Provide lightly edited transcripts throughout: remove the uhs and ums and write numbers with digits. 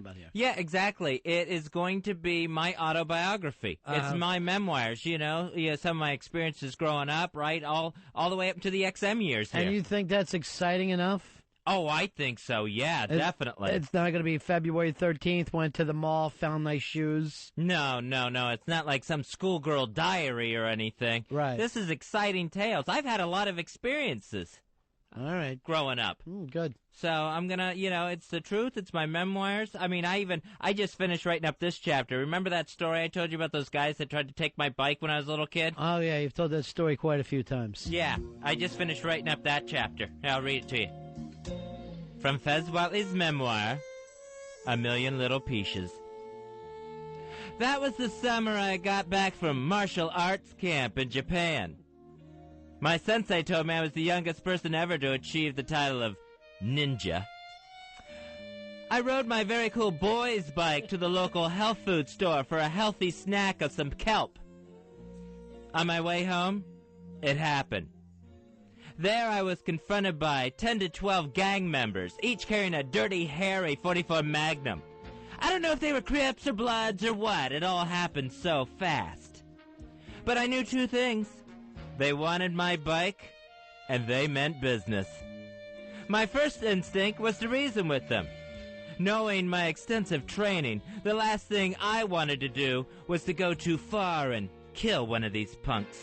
about here? Yeah, exactly. It is going to be my autobiography. It's my memoirs, some of my experiences growing up, right, all the way up to the XM years here. And you think that's exciting enough? Oh, I think so, yeah, definitely. It's not going to be February 13th, went to the mall, found nice shoes. No. It's not like some schoolgirl diary or anything. Right. This is exciting tales. I've had a lot of experiences. All right. Growing up. Good. So I'm going to, it's the truth. It's my memoirs. I mean, I just finished writing up this chapter. Remember that story I told you about those guys that tried to take my bike when I was a little kid? Oh, yeah. You've told that story quite a few times. Yeah. I just finished writing up that chapter. I'll read it to you. From Fez Whatley's memoir, A Million Little Peaches. That was the summer I got back from martial arts camp in Japan. My sensei told me I was the youngest person ever to achieve the title of ninja. I rode my very cool boy's bike to the local health food store for a healthy snack of some kelp. On my way home, it happened. There I was confronted by 10 to 12 gang members, each carrying a dirty, hairy 44 Magnum. I don't know if they were Crips or Bloods or what. It all happened so fast. But I knew two things. They wanted my bike, and they meant business. My first instinct was to reason with them. Knowing my extensive training, the last thing I wanted to do was to go too far and kill one of these punks.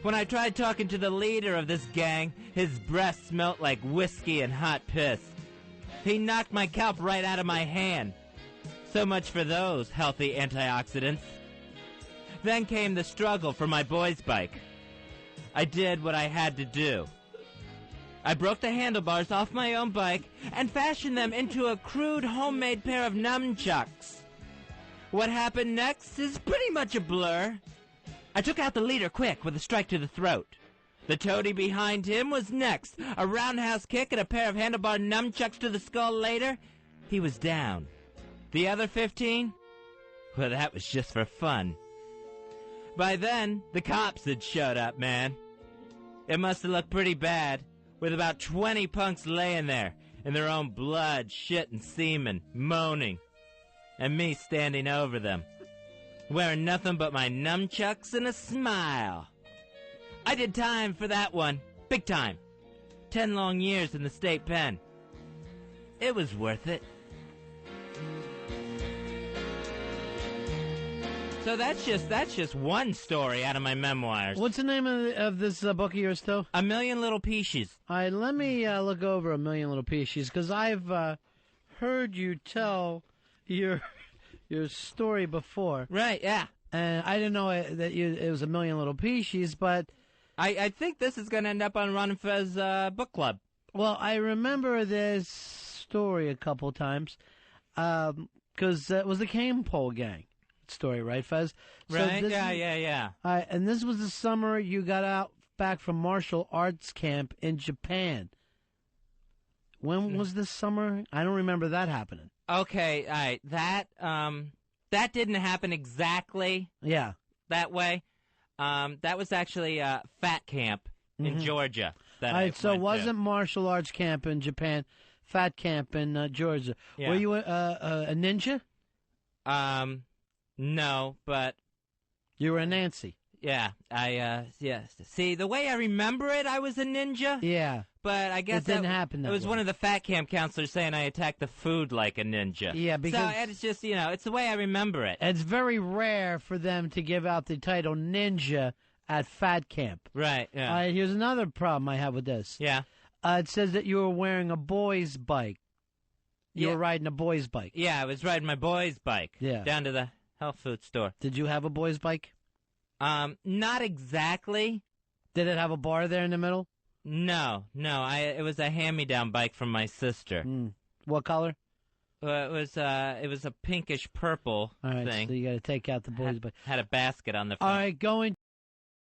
When I tried talking to the leader of this gang, his breath smelt like whiskey and hot piss. He knocked my kelp right out of my hand. So much for those healthy antioxidants. Then came the struggle for my boy's bike. I did what I had to do. I broke the handlebars off my own bike and fashioned them into a crude homemade pair of nunchucks. What happened next is pretty much a blur. I took out the leader quick with a strike to the throat. The toady behind him was next. A roundhouse kick and a pair of handlebar nunchucks to the skull later, he was down. The other 15? Well, that was just for fun. By then, the cops had showed up, man. It must have looked pretty bad, with about 20 punks laying there, in their own blood, shit, and semen, moaning. And me standing over them, wearing nothing but my nunchucks and a smile. I did time for that one. Big time. 10 long years in the state pen. It was worth it. So that's just one story out of my memoirs. What's the name of this book of yours, though? A Million Little Peaches. All right, let me look over A Million Little Peaches, because I've heard you tell your story before. Right, yeah. And I didn't know that it was A Million Little Peaches, but I think this is going to end up on Ron and Fez book club. Well, I remember this story a couple times, because it was the Cane Pole Gang story, right, Fez? Right, so yeah. And this was the summer you got back from martial arts camp in Japan. When was this summer? I don't remember that happening. Okay, all right. That didn't happen exactly that way. That was actually Fat Camp in Georgia. All right, so it wasn't martial arts camp in Japan, Fat Camp in Georgia. Yeah. Were you a ninja? No, but you were a Nancy. Yeah, yes. See, the way I remember it, I was a ninja. Yeah. But I guess it didn't happen that way. It was one of the Fat Camp counselors saying I attacked the food like a ninja. Yeah, because so it's just, it's the way I remember it. It's very rare for them to give out the title ninja at Fat Camp. Right, yeah. All right, here's another problem I have with this. Yeah. It says that you were wearing a boy's bike. You were riding a boy's bike. Yeah, I was riding my boy's bike. Yeah. Down to the health food store. Did you have a boy's bike? Not exactly. Did it have a bar there in the middle? No. It was a hand-me-down bike from my sister. What color? It was a pinkish purple thing. All right, so you got to take out the boy's bike. Had a basket on the front. All right, going